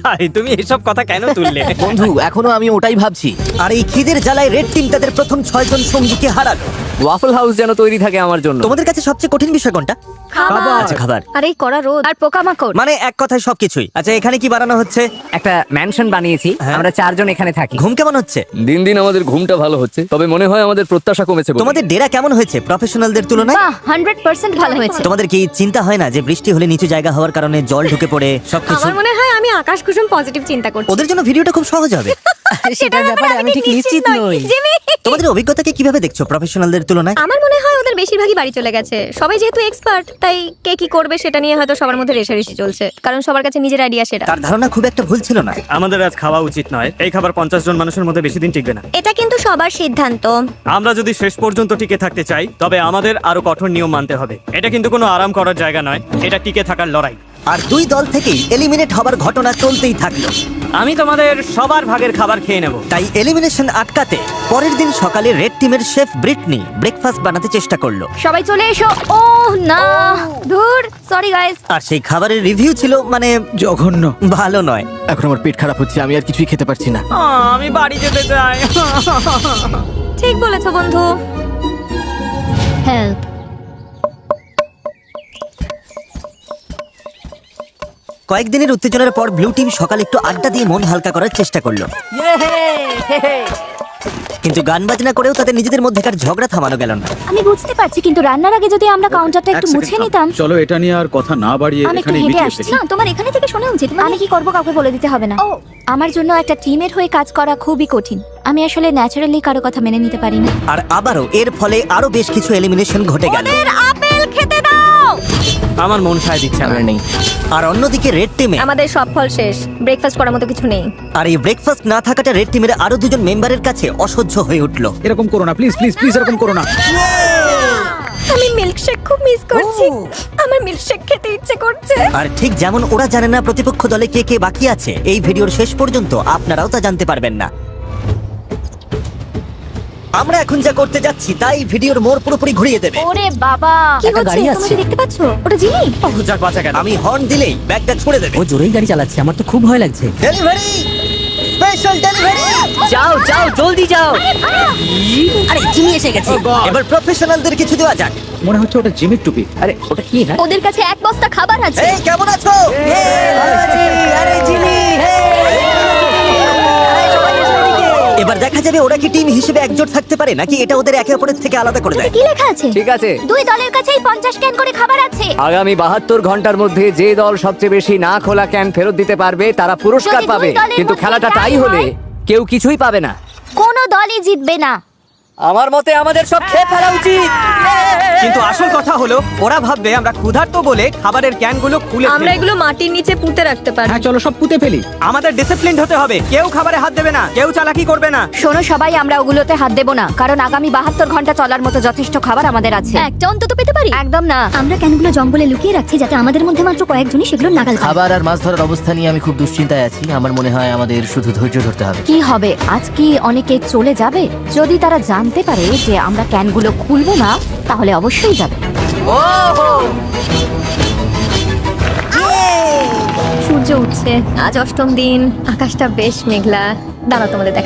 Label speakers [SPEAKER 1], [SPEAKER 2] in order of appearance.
[SPEAKER 1] ভাই তুমি এসব কথা কেন তুললে?
[SPEAKER 2] বন্ধু এখনো আমি ওটাই ভাবছি।
[SPEAKER 3] আর এই খিদের জ্বালায় রেড টিম তাদের প্রথম 6 জন সঙ্গীকে হারালো।
[SPEAKER 2] ওয়াফল হাউস যেন তৈরি থাকে আমার জন্য।
[SPEAKER 3] তোমাদের কাছে সবচেয়ে কঠিন বিষয় কোনটা? আচ্ছা, খাবার।
[SPEAKER 4] আর এই কড়া রোদ আর পোকামাকড়।
[SPEAKER 3] মানে এক কথায় সবকিছুই। আচ্ছা, এখানে কি বানানো হচ্ছে?
[SPEAKER 2] একটা ম্যানশন বানিয়েছি, আমরা 4 জন এখানে থাকি।
[SPEAKER 3] ঘুম কেমন হচ্ছে?
[SPEAKER 5] দিন দিন আমাদের ঘুমটা ভালো হচ্ছে, তবে মনে হয় আমাদের প্রত্যাশা কমেছে বলে।
[SPEAKER 3] তোমাদের ডেরা কেমন হয়েছে প্রফেশনালদের তুলনায়?
[SPEAKER 4] বাহ 100% ভালো হয়েছে।
[SPEAKER 3] তোমাদের কি চিন্তা হয় না যে বৃষ্টি হলে নিচু জায়গা হওয়ার কারণে জল ঢুকে পড়ে সবকিছু?
[SPEAKER 4] আমার মনে হয় আমি আকাশ কুসুম পজিটিভ চিন্তা করছি।
[SPEAKER 3] ওদের জন্য ভিডিওটা খুব সহজ হবে।
[SPEAKER 4] সেটার ব্যাপারে আমি ঠিক নিশ্চিত নই। জিমি,
[SPEAKER 3] তোমাদের অভিজ্ঞতাকে কিভাবে দেখছো প্রফেশনালদের তুলনায়?
[SPEAKER 4] আমার মনে হয় ওদের বেশিরভাগই বাড়ি চলে গেছে। সবাই যেহেতু এক্সপার্ট, তাই কে কি করবে সেটা নিয়ে হয়তো সবার মধ্যে রেষারেষি চলছে, কারণ সবার কাছে নিজের আইডিয়া সেটা।
[SPEAKER 3] তার ধারণা খুব একটা ভুল ছিল না।
[SPEAKER 1] আমাদের আজ খাওয়া উচিত নয়। এই খাবার 50 জন মানুষের মধ্যে বেশি দিন টিকবে না।
[SPEAKER 4] এটা কিন্তু সবার সিদ্ধান্ত।
[SPEAKER 1] আমরা যদি শেষ পর্যন্ত টিকে থাকতে চাই, তবে আমাদের আরো কঠোর নিয়ম মানতে হবে। এটা কিন্তু কোনো আরাম করার জায়গা নয়, এটা টিকে থাকার লড়াই।
[SPEAKER 3] আর দুই দল থেকেই এলিমিনেট হবার ঘটনা চলতেই থাকলো।
[SPEAKER 1] আমি তোমাদের সবার ভাগের খাবার খেয়ে নেব।
[SPEAKER 3] তাই এলিমিনেশন আটকাতে পরের দিন সকালে রেড টিমের শেফ ব্রিটনি ব্রেকফাস্ট বানাতে চেষ্টা করলো।
[SPEAKER 4] সবাই চলে এসো। ও না, ধুর, সরি গাইস।
[SPEAKER 3] আর সেই খাবারের রিভিউ ছিল মানে
[SPEAKER 6] জঘন্য।
[SPEAKER 3] ভালো নয়।
[SPEAKER 2] এখন আমার পেট খারাপ হচ্ছে, আমি আর কিছুই খেতে পারছি না।
[SPEAKER 1] আমি বাড়ি যেতে চাই।
[SPEAKER 4] ঠিক বলেছো বন্ধু। হেল্প।
[SPEAKER 3] কয়েকদিনের উত্তেজনার পর ব্লু টিম সকালে একটু আড্ডা দিয়ে মন হালকা করার চেষ্টা করলো, কিন্তু গান বাজনা করেও তাদের নিজেদের মধ্যেকার ঝগড়া থামানো গেল না।
[SPEAKER 4] আমি বুঝতে পারছি, কিন্তু রান্নার আগে যদি আমরা কাউন্টারটা একটু মুছে নিতাম।
[SPEAKER 6] চলো এটা নিয়ে আর কথা না বাড়িয়ে
[SPEAKER 4] আমি একটু
[SPEAKER 6] এখানেই
[SPEAKER 4] হেঁটে
[SPEAKER 6] মিটিয়ে
[SPEAKER 4] আসছি।
[SPEAKER 6] ফেলি।
[SPEAKER 4] না, তোমার এখানে থেকে শোনা উচিত। আমি কি করব কাউকে বলে দিতে হবে না। ও, আমার জন্য একটা টিমের হয়ে কাজ করা খুবই কঠিন। আমি আসলে ন্যাচারালি কারো কথা মেনে নিতে পারি না।
[SPEAKER 3] আর আবারও এর ফলে আরো বেশ কিছু এলিমিনেশন ঘটে গেল।
[SPEAKER 4] আপেল খেতে দাও।
[SPEAKER 1] আমার মন সায় দিচ্ছে না।
[SPEAKER 2] আমার নেই।
[SPEAKER 3] আর অন্যদিকে রেড টিমে
[SPEAKER 4] আমাদের সব ফল শেষ, ব্রেকফাস্ট করার মতো কিছু নেই।
[SPEAKER 3] আর এই ব্রেকফাস্ট না থাকাটা রেড টিমের আরো দুজন মেম্বারের কাছে অসহ্য হয়ে উঠলো।
[SPEAKER 6] এরকম করো না, প্লিজ প্লিজ প্লিজ, এরকম করো না।
[SPEAKER 4] আমি মিল্কশেক খুব মিস করছি। আমার মিল্কশেক খেতে ইচ্ছে করছে।
[SPEAKER 3] আর ঠিক যেমন ওরা জানে না প্রতিপক্ষ দলে কে কে বাকি আছে, এই ভিডিওর শেষ পর্যন্ত আপনারাও তা জানতে পারবেন না। আমরা এখন যা করতে যাচ্ছি তাই ভিডিওর মোড় পুরোপুরি ঘুরিয়ে দেবে।
[SPEAKER 4] ওরে বাবা, কি
[SPEAKER 2] একটা
[SPEAKER 4] হচ্ছে?
[SPEAKER 2] গাড়ি
[SPEAKER 4] তুমি
[SPEAKER 2] আসছে।
[SPEAKER 4] কি দেখতে পাচ্ছো? ওটা জিমি।
[SPEAKER 1] যাক বাঁচা গেল।
[SPEAKER 3] আমি হর্ন দিলেই ব্যাগটা ছুড়ে দেবে।
[SPEAKER 2] ও জোরেই গাড়ি চালাচ্ছে, আমার তো খুব ভয় লাগছে।
[SPEAKER 3] Delivery, special delivery.
[SPEAKER 2] যাও যাও, জলদি যাও। আরে জিমি এসে গেছে।
[SPEAKER 3] এবার প্রফেশনালদের কিছু দেওয়া যাক।
[SPEAKER 6] মনে হচ্ছে ওটা জিমির টুপি।
[SPEAKER 2] আরে ওটা কি? হ্যাঁ
[SPEAKER 4] ওদের কাছে এক বস্তা খাবার আছে।
[SPEAKER 3] এই কেমন আছো? আরে জিমি, এবার দেখা যাবে ওরা কি টিম হিসেবে একজোট থাকতে পারে নাকি এটা ওদের একে অপরের থেকে আলাদা করে দেয়।
[SPEAKER 4] কি লেখা আছে?
[SPEAKER 2] ঠিক আছে,
[SPEAKER 4] দুই দলের কাছেই 50 ক্যান করে খাবার আছে।
[SPEAKER 2] আগামী 72 ঘন্টার মধ্যে যে দল সবচেয়ে বেশি না খোলা ক্যান ফেরত দিতে পারবে তারা পুরস্কার
[SPEAKER 4] যদি দুই
[SPEAKER 2] পাবে,
[SPEAKER 4] দলের
[SPEAKER 2] কিন্তু
[SPEAKER 4] মধ্যে
[SPEAKER 2] খেলাটা
[SPEAKER 4] টাই
[SPEAKER 2] টাই হলে
[SPEAKER 4] হয়?
[SPEAKER 2] কেউ কিছুই পাবে না।
[SPEAKER 4] কোনো দলই জিতবে না।
[SPEAKER 2] আমার মতে আমাদের সব খেয়ে ফেলা উচিত।
[SPEAKER 1] কিন্তু আসল কথা হলো ওরা ভাববে আমরা ক্ষুধার্ত বলে খাবারের ক্যানগুলো খুলে
[SPEAKER 4] আমরা
[SPEAKER 1] ফেলবো।
[SPEAKER 4] এগুলো মাটির নিচে পুঁতে রাখতে পারি।
[SPEAKER 6] হ্যাঁ চলো সব পুঁতে ফেলি।
[SPEAKER 1] আমাদের ডিসিপ্লিনড হতে হবে। কেউ খাবারে হাত দেবে না, কেউ চালাকি করবে না।
[SPEAKER 4] শোনো সবাই, আমরা ওগুলোতে হাত দেব না, কারণ আগামী 72 ঘন্টা চলার মতো যথেষ্ট খাবার আমাদের আছে। একটা অন্তত পেতে পারি। একদম না। আমরা ক্যানগুলো জঙ্গলে লুকিয়ে রাখছি যাতে আমাদের মধ্যে মাত্র কয়েকজনই সেগুলো নাগাল পায়।
[SPEAKER 2] খাবার আর মাছ ধরার অবস্থা নিয়ে আমি খুব দুশ্চিন্তায় আছি। আমার মনে হয় আমাদের শুধু ধৈর্য ধরতে হবে।
[SPEAKER 4] কি হবে? আজ কি অনেকে চলে যাবে? যদি তারা জানতে পারে যে আমরা ক্যানগুলো খুলবো না, তাহলে অবশ্যই যাবে। সূর্য উঠছে, আজ অষ্টম দিন, আকাশটা বেশ মেঘলা। দাঁড়াও তোমাদের দেখা